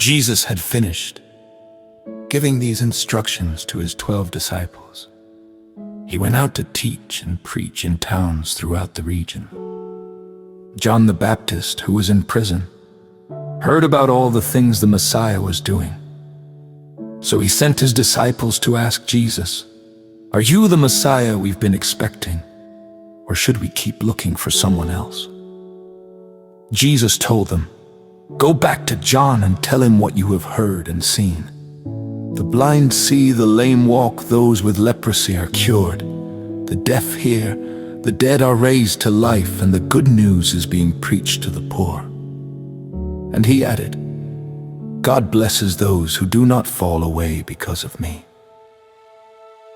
Jesus had finished giving these instructions to his 12 disciples, he went out to teach and preach in towns throughout the region. John the Baptist, who was in prison, heard about all the things the Messiah was doing. So he sent his disciples to ask Jesus, "Are you the Messiah we've been expecting, or should we keep looking for someone else?" Jesus told them, "Go back to John and tell him what you have heard and seen. The blind see, the lame walk, those with leprosy are cured, the deaf hear, the dead are raised to life, and the good news is being preached to the poor." And he added, "God blesses those who do not fall away because of me."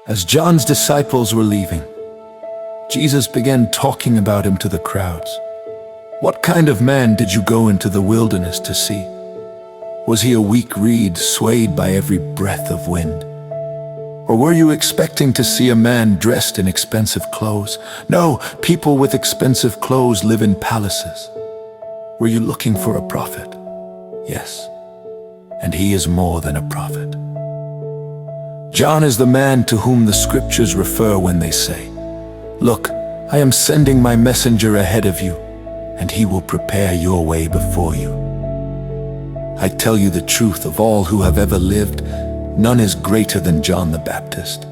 As John's disciples were leaving, Jesus began talking about him to the crowds. "What kind of man did you go into the wilderness to see? Was he a weak reed swayed by every breath of wind? Or were you expecting to see a man dressed in expensive clothes? No, people with expensive clothes live in palaces. Were you looking for a prophet? Yes, and he is more than a prophet. John is the man to whom the scriptures refer when they say, 'Look, I am sending my messenger ahead of you, and he will prepare your way before you.' I tell you the truth, of all who have ever lived, none is greater than John the Baptist.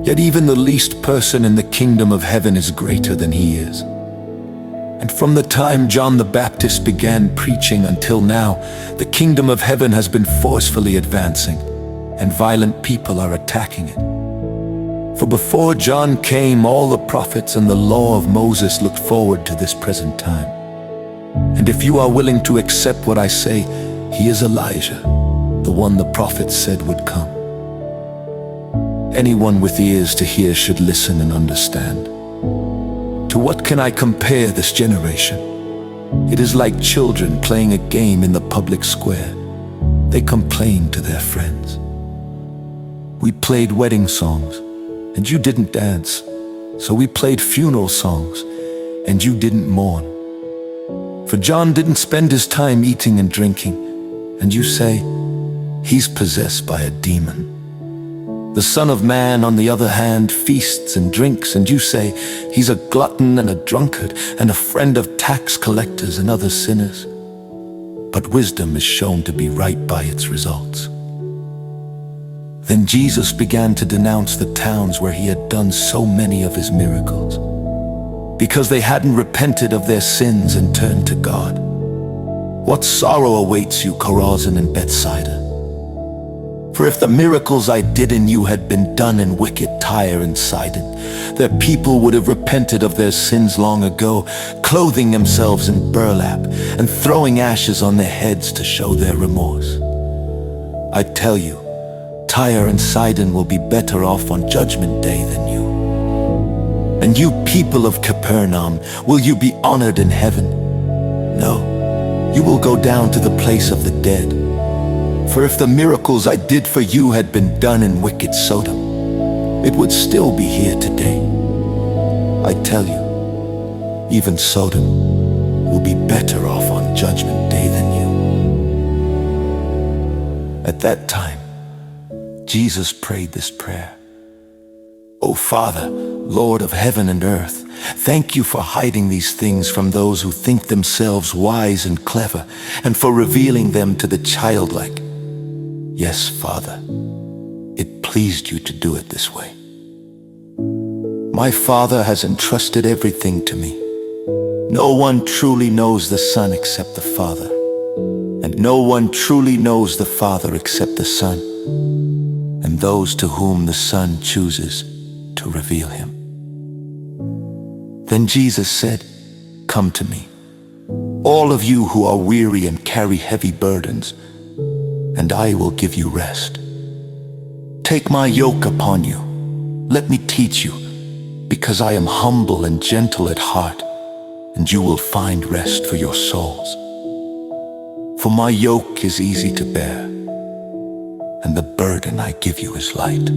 Yet even the least person in the kingdom of heaven is greater than he is. And from the time John the Baptist began preaching until now, the kingdom of heaven has been forcefully advancing, and violent people are attacking it. For before John came, all the prophets and the law of Moses looked forward to this present time. And if you are willing to accept what I say, he is Elijah, the one the prophets said would come. Anyone with ears to hear should listen and understand. To what can I compare this generation? It is like children playing a game in the public square. They complain to their friends. We played wedding songs, and you didn't dance. So we played funeral songs, and you didn't mourn. For John didn't spend his time eating and drinking, and you say, he's possessed by a demon. The Son of Man, on the other hand, feasts and drinks, and you say, he's a glutton and a drunkard, and a friend of tax collectors and other sinners. But wisdom is shown to be right by its results." Then Jesus began to denounce the towns where he had done so many of his miracles, because they hadn't repented of their sins and turned to God. "What sorrow awaits you, Chorazin and Bethsaida? For if the miracles I did in you had been done in wicked Tyre and Sidon, their people would have repented of their sins long ago, clothing themselves in burlap and throwing ashes on their heads to show their remorse. I tell you, Tyre and Sidon will be better off on Judgment Day than you. And you people of Capernaum, will you be honored in heaven? No, you will go down to the place of the dead. For if the miracles I did for you had been done in wicked Sodom, it would still be here today. I tell you, even Sodom will be better off on Judgment Day than you." At that time, Jesus prayed this prayer: "O Father, Lord of heaven and earth, thank you for hiding these things from those who think themselves wise and clever, and for revealing them to the childlike. Yes, Father, it pleased you to do it this way. My Father has entrusted everything to me. No one truly knows the Son except the Father, and no one truly knows the Father except the Son, and those to whom the Son chooses to reveal him." Then Jesus said, "Come to me, all of you who are weary and carry heavy burdens, and I will give you rest. Take my yoke upon you. Let me teach you, because I am humble and gentle at heart, and you will find rest for your souls. For my yoke is easy to bear, and the burden I give you is light."